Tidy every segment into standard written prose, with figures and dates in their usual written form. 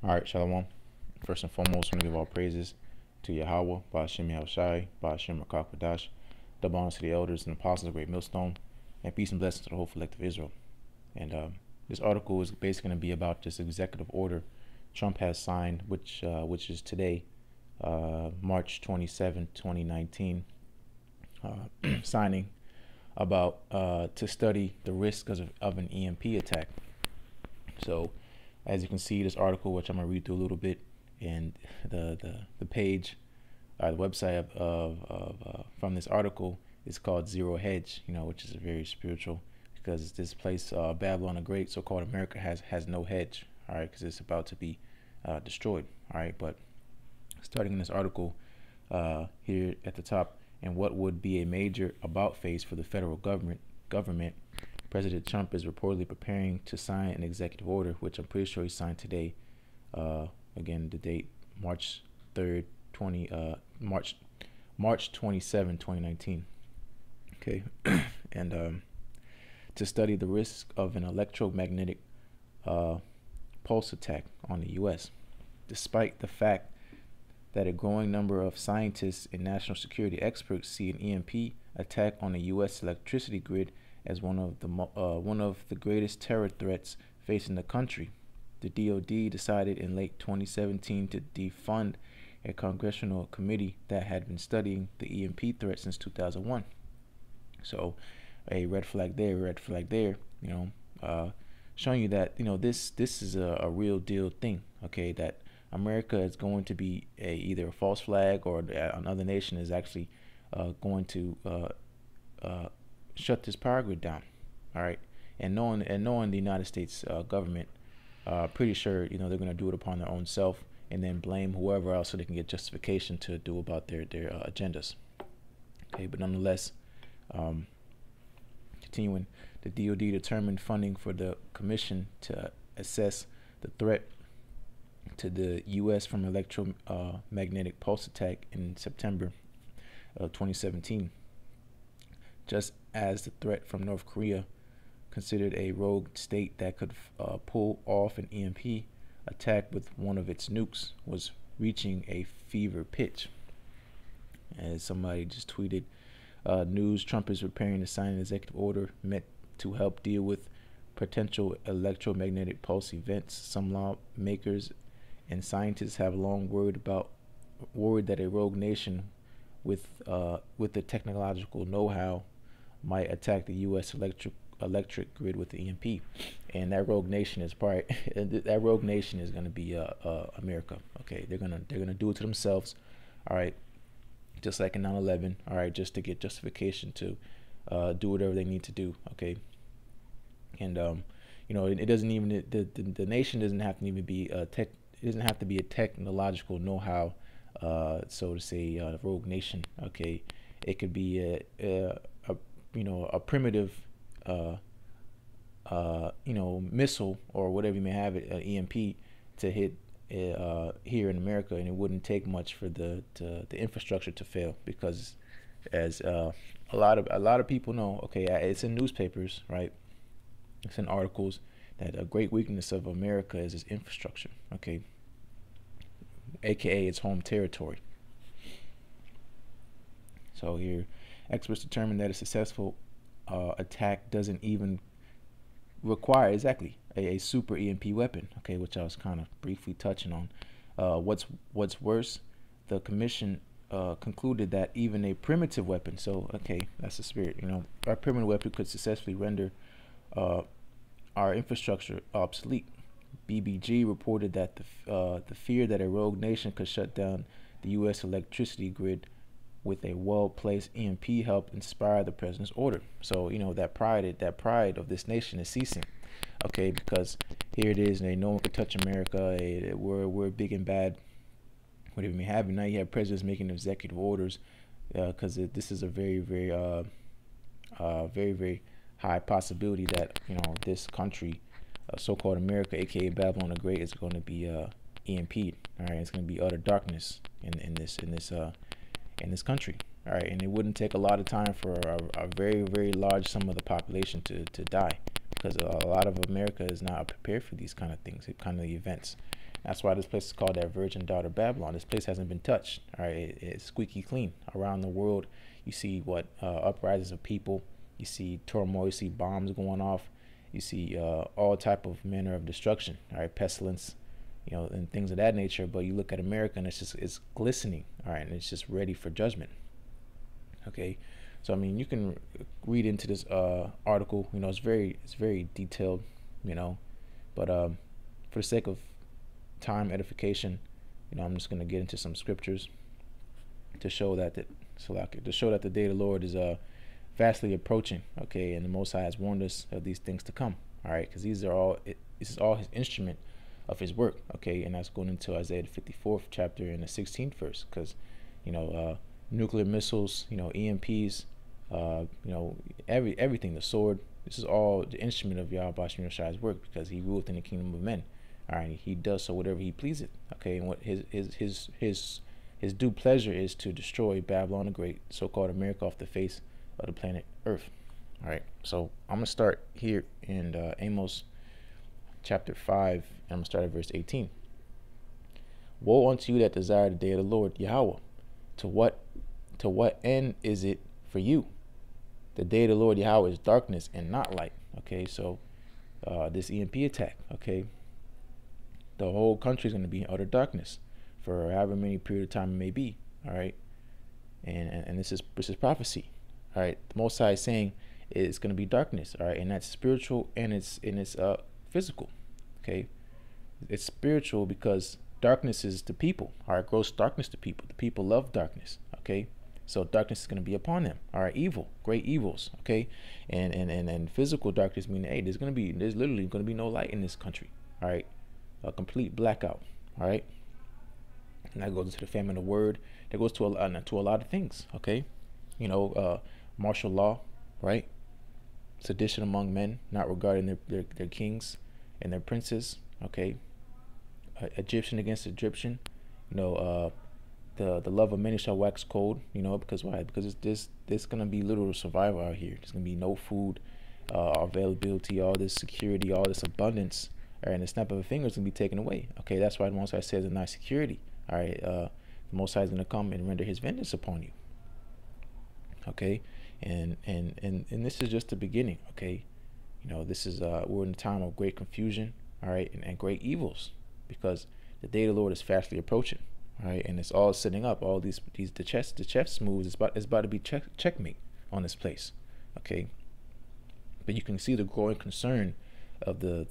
All right, Shalom. First and foremost, I want to give all praises to YAHAWAH, YAHAWASHI, HAKODASH, double honors to the elders and apostles of Great Millstone, and peace and blessings to the whole collective Israel. And this article is basically going to be about this executive order Trump has signed, which is today, March 27, 2019, signing about to study the risk of an EMP attack. So, as you can see, this article, which I'm gonna read through a little bit, and the page, the website of from this article is called Zero Hedge, which is very spiritual, because this place, Babylon the Great, so-called America, has no hedge, all right, because it's about to be destroyed, all right. But starting in this article here at the top, and what would be a major about face for the federal government, President Trump is reportedly preparing to sign an executive order, which I'm pretty sure he signed today. Again, the date March 3rd, March 27, 2019. Okay, and to study the risk of an electromagnetic pulse attack on the U.S., despite the fact that a growing number of scientists and national security experts see an EMP attack on the U.S. electricity grid as one of the greatest terror threats facing the country. The DoD decided in late 2017 to defund a congressional committee that had been studying the EMP threat since 2001. So, a red flag there, showing you that this is a real deal thing. Okay, that America is going to be either a false flag, or another nation is actually going to shut this power grid down. All right, and knowing the United States government, pretty sure they're going to do it upon their own self, and then blame whoever else so they can get justification to do about their agendas. Okay, but nonetheless, continuing, the DoD determined funding for the commission to assess the threat to the U.S. from electromagnetic pulse attack in September of 2017. Just as the threat from North Korea, considered a rogue state that could pull off an EMP attack with one of its nukes, was reaching a fever pitch. As somebody just tweeted, news: Trump is preparing to sign an executive order meant to help deal with potential electromagnetic pulse events. Some lawmakers and scientists have long worried that a rogue nation with the technological know-how might attack the U.S. electric grid with the EMP, and that rogue nation is going to be America. Okay, they're gonna do it to themselves. All right, just like in 9/11. All right, just to get justification to do whatever they need to do. Okay, and it doesn't even the nation doesn't have to even be it doesn't have to be a technological know-how, so to say, rogue nation. Okay, it could be a primitive missile or whatever you may have it, EMP, to hit here in America, and it wouldn't take much for the infrastructure to fail, because as a lot of people know, okay, it's in newspapers, right? It's in articles that a great weakness of America is its infrastructure, okay, aka its home territory. So here, experts determined that a successful attack doesn't even require exactly a super EMP weapon, okay, which I was kind of briefly touching on. What's worse, the commission concluded that even a primitive weapon, so okay, that's the spirit, our primitive weapon could successfully render our infrastructure obsolete. BBG reported that the fear that a rogue nation could shut down the U.S. electricity grid with a well-placed EMP helped inspire the president's order. So that pride of this nation is ceasing. Okay, because here it is, and no one could touch America. We're big and bad, whatever you may have. And now you have presidents making executive orders, because this is a very, very, very, very high possibility that this country, so-called America, aka Babylon the Great, is going to be EMP'd. All right, it's going to be utter darkness in this country. All right, and it wouldn't take a lot of time for a very, very large sum of the population to die, because a lot of America is not prepared for these kind of things, kind of events. That's why this place is called that virgin daughter Babylon. This place hasn't been touched. All right, it's squeaky clean. Around the world, you see what uprisings of people. You see turmoil. You see bombs going off. You see all type of manner of destruction. All right, pestilence, and things of that nature. But you look at America, and it's glistening. All right, and it's just ready for judgment. Okay, so I mean, you can read into this article. It's very detailed. But for the sake of time edification, I'm just going to get into some scriptures to show that the day of the Lord is vastly approaching. Okay, and the Most High has warned us of these things to come. All right, because this is all His instrument of His work. Okay, and that's going into Isaiah the 54th chapter and the 16th verse, because nuclear missiles, EMPs, everything, the sword. This is all the instrument of YAHAWASHI's work, because He ruleth in the kingdom of men. All right, He does so whatever He pleaseth. Okay, and what his due pleasure is to destroy Babylon the Great, so-called America, off the face of the planet Earth. All right, so I'm gonna start here in Amos chapter 5, and I'm gonna start at verse 18. Woe unto you that desire the day of the Lord Yahweh! To what end is it for you? The day of the Lord Yahweh is darkness and not light. Okay, so this EMP attack, okay, the whole country is going to be in utter darkness for however many period of time it may be. All right, and this is prophecy. All right, the Most High is saying it's going to be darkness. All right, and that's spiritual and it's physical. Okay, it's spiritual because darkness is to people. All right, gross darkness to people. The people love darkness. Okay, so darkness is going to be upon them. All right, evil, great evils. Okay, and physical darkness meaning, hey, there's literally going to be no light in this country. All right, a complete blackout. All right, and that goes into the famine of the word. That goes to a lot of things. Okay, martial law, right? Sedition among men, not regarding their kings and their princes. Okay, Egyptian against Egyptian. The love of many shall wax cold. Because why? Because there's gonna be literal survival out here. There's gonna be no food, availability, all this security, all this abundance, and the snap of a finger is gonna be taken away. Okay, that's why the Most High says in nice security. All right, the Most High is gonna come and render His vengeance upon you. Okay, and this is just the beginning. Okay, this is we're in a time of great confusion. All right, and great evils, because the day of the Lord is fastly approaching. All right, and it's all setting up all the chess moves. It's about to be checkmate on this place. Okay, but you can see the growing concern of the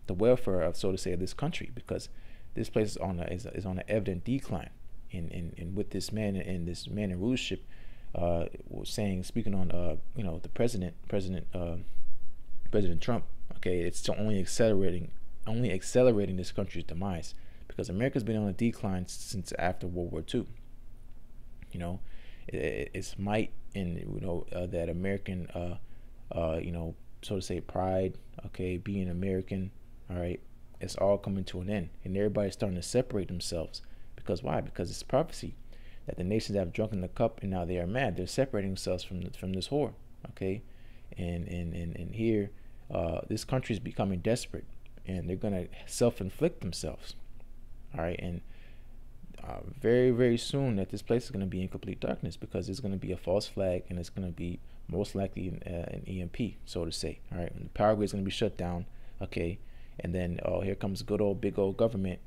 welfare of, so to say, of this country, because this place is on an evident decline. And with this man in rulership, speaking on the President Trump. Okay, it's only accelerating this country's demise, because America's been on a decline since after World War II. Its might in that American so to say pride, okay, being American, all right, it's all coming to an end, and everybody's starting to separate themselves. Because why? Because it's prophecy that the nations have drunken the cup and now they are mad. They're separating themselves from this whore. Okay, and here this country is becoming desperate, and they're gonna self-inflict themselves. All right, and very, very soon that this place is going to be in complete darkness, because it's going to be a false flag, and it's going to be most likely an EMP, so to say. All right, and the power grid is going to be shut down. Okay, and then here comes good old big old government,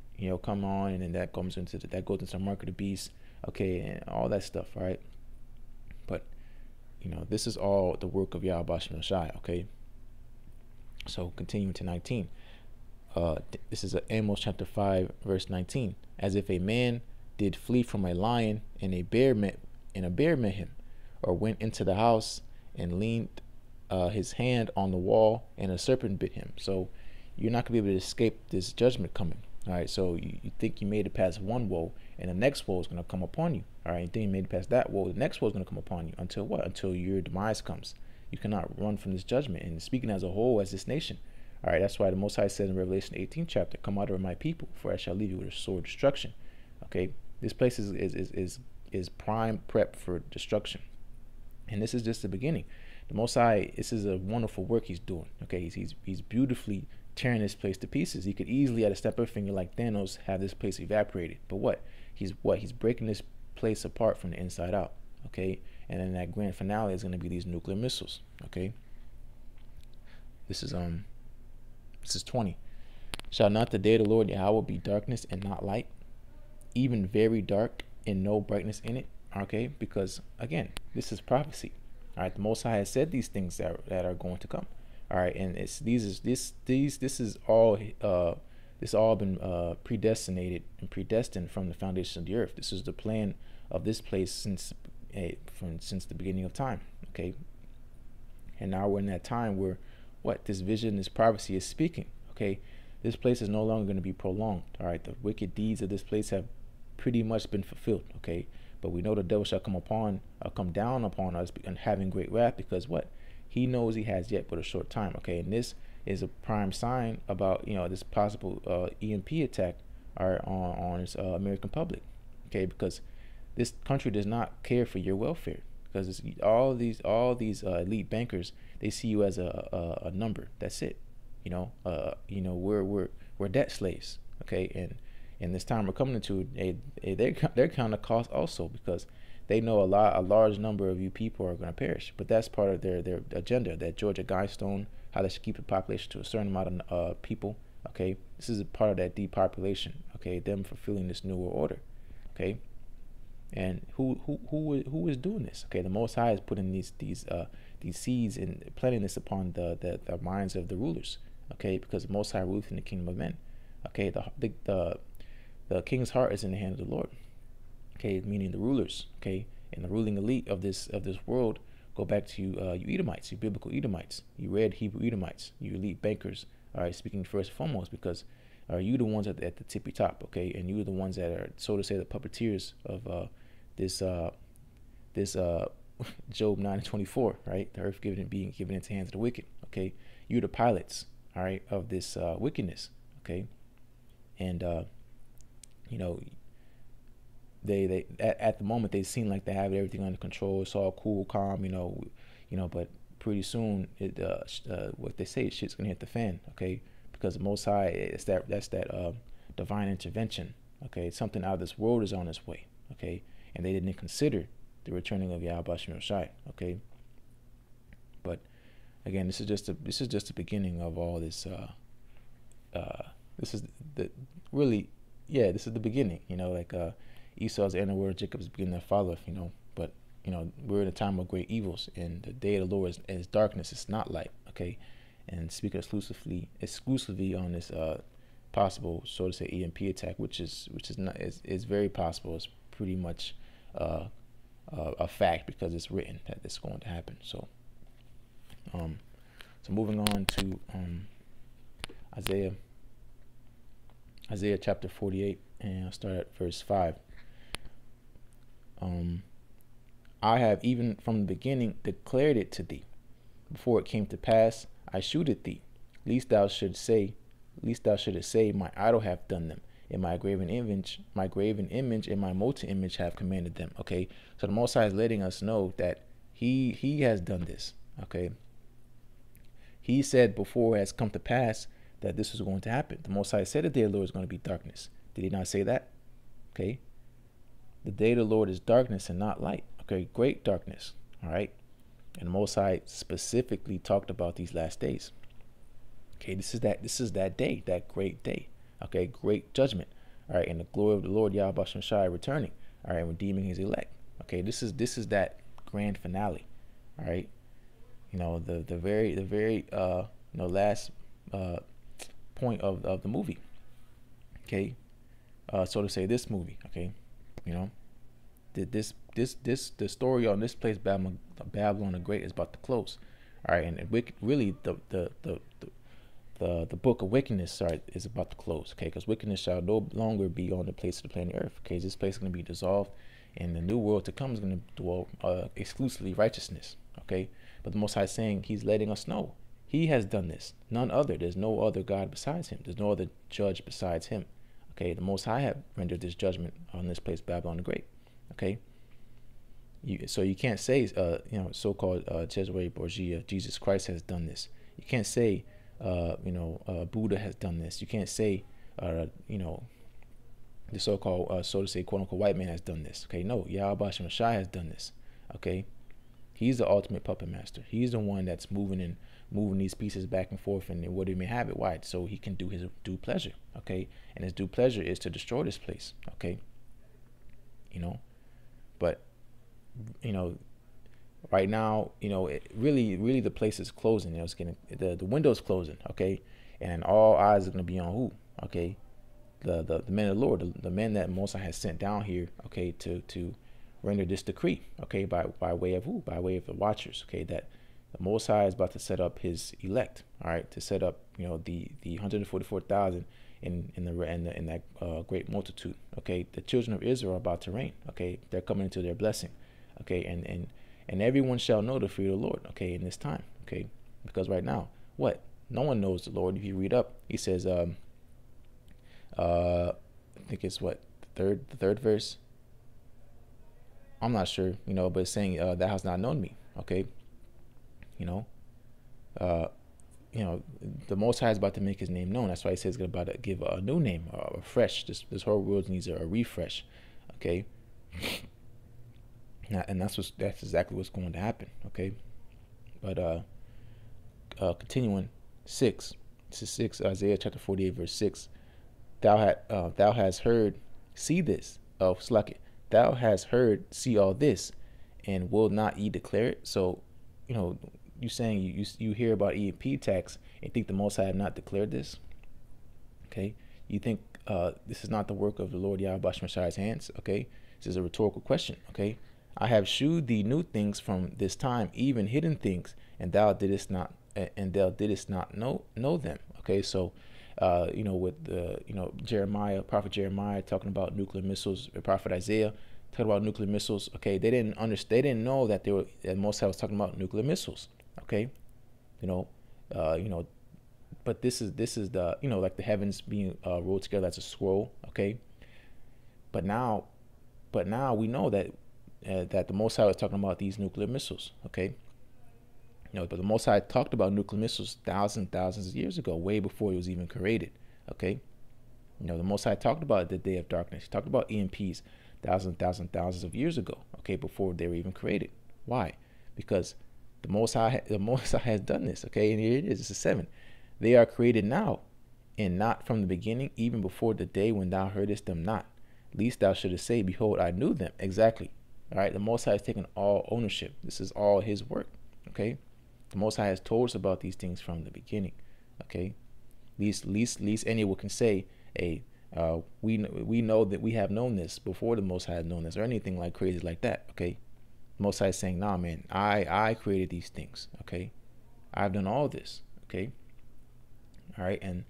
come on, and then that goes into the mark of the beast. Okay, and all that stuff. All right, but this is all the work of YAHAWASHI. Okay, so continuing to 19. This is Amos chapter 5 verse 19. As if a man did flee from a lion, and a bear met him, or went into the house and leaned his hand on the wall, and a serpent bit him. So you're not gonna be able to escape this judgment coming. All right, so you think you made it past one woe, and the next woe is gonna come upon you. All right, then you made it past that woe, the next woe is gonna come upon you, until what? Until your demise comes. You cannot run from this judgment. And speaking as a whole, as this nation. All right, that's why the Most High says in Revelation 18 chapter, "Come out of my people, for I shall leave you with a sword of destruction." Okay, this place is prime prep for destruction, and this is just the beginning. The Most High, this is a wonderful work He's doing. Okay, He's beautifully tearing this place to pieces. He could easily, at a snap of a finger, like Thanos, have this place evaporated. But he's breaking this place apart from the inside out. Okay, and then that grand finale is going to be these nuclear missiles. Okay, this is 20. Shall not the day of the Lord Yahweh be darkness and not light, even very dark and no brightness in it? Okay, because again, this is prophecy. All right, the Most High has said these things that are going to come. All right, and this is all been predestined from the foundation of the earth. This is the plan of this place since the beginning of time. Okay, and now we're in that time where this vision, this prophecy is speaking. Okay, this place is no longer going to be prolonged. All right, the wicked deeds of this place have pretty much been fulfilled. Okay, but we know the devil shall come down upon us and having great wrath, because he knows he has yet but a short time. Okay, and this is a prime sign about this possible EMP attack on its American public. Okay, because this country does not care for your welfare, because all these elite bankers, they see you as a number. That's it. We're debt slaves. Okay, and this time we're coming into they're kind of cost also, because they know a large number of you people are going to perish. But that's part of their agenda, that Georgia Guidestone, how they should keep the population to a certain amount of people. Okay, this is a part of that depopulation. Okay, them fulfilling this new world order. Okay, and who is doing this? Okay, the Most High is putting these seeds and planting this upon the minds of the rulers. Okay, because the Most High rules in the kingdom of men. Okay, the king's heart is in the hand of the Lord. Okay, meaning the rulers. Okay, and the ruling elite of this world go back to you Edomites, you biblical Edomites, you red Hebrew Edomites, you elite bankers. All right, speaking first and foremost, because you the ones at the tippy top. Okay, and you are the ones that are, so to say, the puppeteers of this Job 9:24. Right, the earth being given into the hands of the wicked. Okay, you're the pilots. All right, of this wickedness. Okay, and they at the moment they seem like they have everything under control. It's all cool, calm, but pretty soon what they say, shit's gonna hit the fan. Okay, because the Most High, that's that divine intervention. Okay, it's something out of this world is on its way. Okay, and they didn't consider the returning of YAHAWASHI. Okay, but again, this is just the beginning of all this. This is the beginning. Esau's the inner word, Jacob's beginning to follow. But we're in a time of great evils, and the day of the Lord is darkness. It's not light. Okay, and speaking exclusively on this possible, so to say, EMP attack, which is very possible. It's pretty much a fact, because it's written that it's going to happen. So moving on to Isaiah chapter 48, and I'll start at verse 5. I have even from the beginning declared it to thee. Before it came to pass, I shewed thee. Lest thou shouldest say, my idol hath done them, and my graven image and my molten image have commanded them. Okay, so the Most High is letting us know that he has done this. Okay, he said before it has come to pass that this was going to happen. The Most High said the day of the Lord is going to be darkness. Did he not say that? Okay, the day of the Lord is darkness and not light. Okay, great darkness. All right, and the Most High specifically talked about these last days. Okay, this is that day, that great day. Okay, great judgment. All right, and the glory of the Lord YAHAWASHI returning. All right, redeeming his elect. Okay, this is that grand finale. All right, the very last point of the movie. Okay, so to say, this movie. Okay, the story on this place, Babylon the Great, is about to close. All right, and really the book of wickedness, is about to close. Okay, because wickedness shall no longer be on the place of the planet Earth. Okay, this place is going to be dissolved, and the new world to come is going to dwell exclusively righteousness. Okay, but the Most High is saying, he's letting us know he has done this. None other. There's no other God besides him. There's no other judge besides him. Okay, the Most High have rendered this judgment on this place, Babylon the Great. Okay, so you can't say so-called Cesare Borgia, Jesus Christ has done this. You can't say Buddha has done this. You can't say, the so-called, so to say, quote-unquote white man has done this. Okay, no, YAHAWASHI has done this. Okay, he's the ultimate puppet master. He's the one that's moving these pieces back and forth, and what he may have it. Why? So he can do his due pleasure. Okay, and his due pleasure is to destroy this place. Okay, but right now, really the place is closing. It's getting the window's closing. Okay, and all eyes are gonna be on who? Okay, the men of the Lord, the men that Moses has sent down here. Okay, to render this decree. Okay, by way of who? By way of the watchers. Okay, that the Most High is about to set up his elect. All right, to set up the 144,000 in that great multitude. Okay, the children of Israel are about to reign. Okay, they're coming into their blessing. Okay, and everyone shall know the fear of the Lord. Okay, in this time. Okay, because right now, what? No one knows the Lord. If you read up, he says, I think it's what, the third verse. I'm not sure, but it's saying, thou hast not known me. Okay, the Most High is about to make his name known. That's why he says he's about to give a new name, a fresh. This whole world needs a refresh. Okay, and that's exactly what's going to happen. Okay, but continuing 6. This is 6, Isaiah chapter 48 verse 6. Thou hast heard, see this. Oh, slack it. Thou hast heard, see all this, and will not ye declare it? So, you saying you hear about EMP tax and think the Most High have not declared this? Okay, you think this is not the work of the Lord YAHAWASHI's hands? Okay, this is a rhetorical question. Okay, I have shewed thee new things from this time, even hidden things, and thou didst not know them. Okay, so with the prophet Jeremiah talking about nuclear missiles, the prophet Isaiah talking about nuclear missiles. Okay, they didn't know that that Most High was talking about nuclear missiles. Okay, but this is the like the heavens being rolled together as a scroll. Okay, but now we know that that the Most High was talking about these nuclear missiles. Okay, but the Most High talked about nuclear missiles thousands of years ago, way before it was even created. Okay, the Most High talked about the day of darkness. He talked about EMPs thousands of years ago. Okay, before they were even created. Why? Because the Most High has done this. Okay, and here it is. This is 7. They are created now, and not from the beginning, even before the day when thou heardest them not. Least thou shouldest say, behold, I knew them. Exactly. All right. The Most High has taken all ownership. This is all his work. Okay. The Most High has told us about these things from the beginning. Okay. Least anyone can say, hey, we know that we have known this before the Most High has known this, or anything like crazy like that. Okay. The Most High is saying, nah, man, I created these things. Okay. I've done all this. Okay. All right. And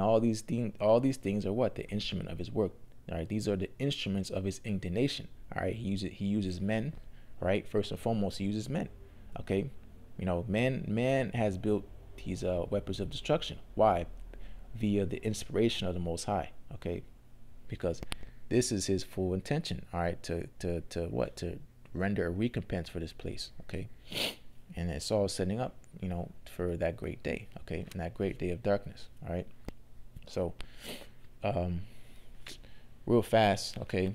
all these things are what? The instrument of his work. All right. These are the instruments of his indignation. All right. He uses men. Right. First and foremost, he uses men. Okay. Man has built these weapons of destruction. Why? Via the inspiration of the Most High. Okay, because this is his full intention. All right, to render a recompense for this place. Okay, and it's all setting up, for that great day. Okay, and that great day of darkness. All right, so real fast. Okay,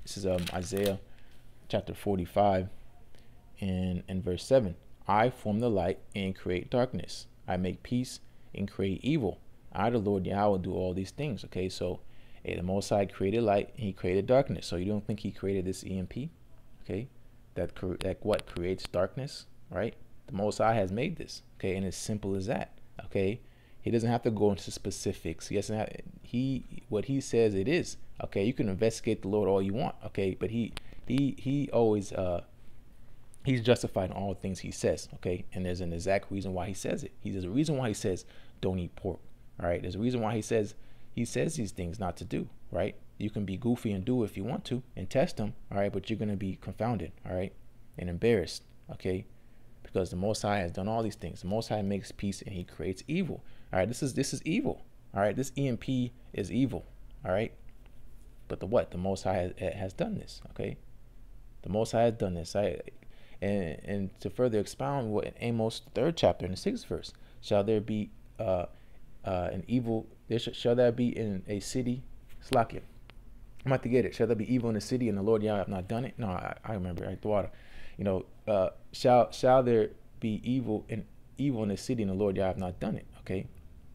this is Isaiah chapter 45. In verse 7, I form the light and create darkness. I make peace and create evil. I, the Lord Yahweh, do all these things. Okay, so the Most High created light and he created darkness. So you don't think he created this EMP? Okay, that what creates darkness, right? The Most High has made this. Okay, and it's simple as that. Okay, he doesn't have to go into specifics. He doesn't have, what he says it is. Okay, you can investigate the Lord all you want. Okay, but he always he's justified in all things he says. Okay, and there's an exact reason why he says it. There's a reason why he says don't eat pork. All right, there's a reason why he says these things not to do. Right, you can be goofy and do it if you want to and test them. All right, but you're gonna be confounded. All right, and embarrassed. Okay, because the Most High has done all these things. The Most High makes peace and he creates evil. All right, this is evil. All right, this EMP is evil. All right, but the Most High has done this. Okay, the Most High has done this. And to further expound what in Amos 3rd chapter in the 6th verse, shall there be an evil, shall there be in a city, Slakia. I'm about to get it. Shall there be evil in the city and the Lord Yahweh have not done it? No, I remember, right? The water. You know, shall there be evil in the city and the Lord Yahweh have not done it? Okay.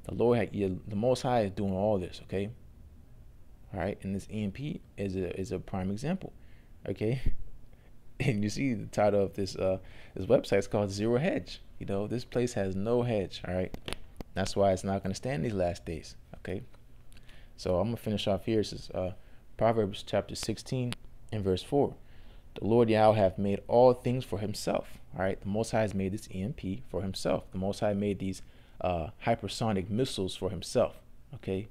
The Most High is doing all this, okay? All right, and this EMP is a prime example, okay? And you see the title of this website is called Zero Hedge. You know, this place has no hedge, all right? That's why it's not going to stand these last days, okay? So I'm going to finish off here. This is Proverbs chapter 16 and verse 4. The Lord Yahweh hath made all things for himself, all right? The Most High has made this EMP for himself. The Most High made these hypersonic missiles for himself, okay?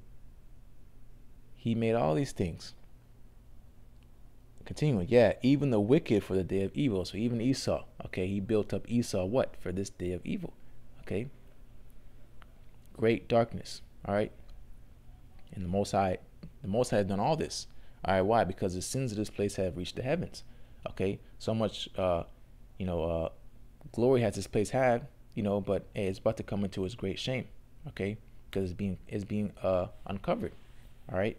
He made all these things. Continuing, yeah, even the wicked for the day of evil. So even Esau, okay, he built up Esau what? For this day of evil, okay? Great darkness, all right? And the Most High has done all this. All right, why? Because the sins of this place have reached the heavens, okay? So much, glory has this place had, you know, but hey, it's about to come into its great shame, okay? Because it's being uncovered, all right?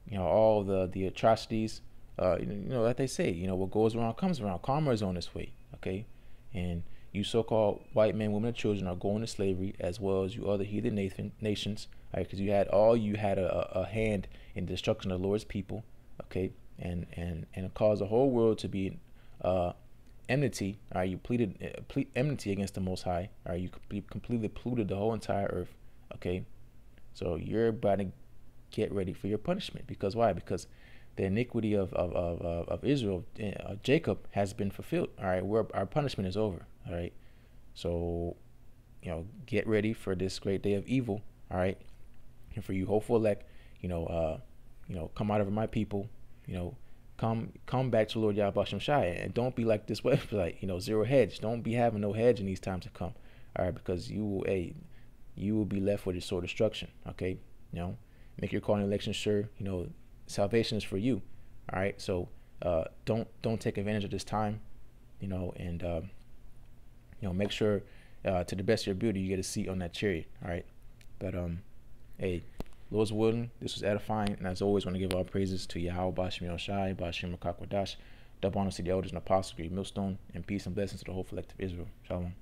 You know, all the atrocities, you know, like they say, you know, what goes around comes around. Karma is on its way, okay? And you so-called white men, women, and children are going to slavery, as well as you other heathen nations, right? Because you had a hand in the destruction of the Lord's people, okay? And it caused the whole world to be enmity. All right, you pleaded enmity against the Most High. All right, you completely polluted the whole entire earth, okay? So you're about to get ready for your punishment. Because why? Because the iniquity of Israel, Jacob, has been fulfilled. All right, our punishment is over. All right, so you know, get ready for this great day of evil. All right, and for you hopeful elect, you know, come out of my people. You know, come back to Lord YAHAWASHI, and don't be like this website. You know, Zero Hedge. Don't be having no hedge in these times to come. All right, because you will be left with a sore destruction. Okay, you know, make your calling election sure. You know, salvation is for you. All right, so don't take advantage of this time. You know, and you know, make sure to the best of your ability you get a seat on that chariot. All right, but hey, Lord's willing, this was edifying, and as always, want to give all praises to Yahweh, Bashim Yoshai, Bashim Makakwadash, double honor to the elders and apostles, great millstone, and peace and blessings to the whole collective Israel. Shalom.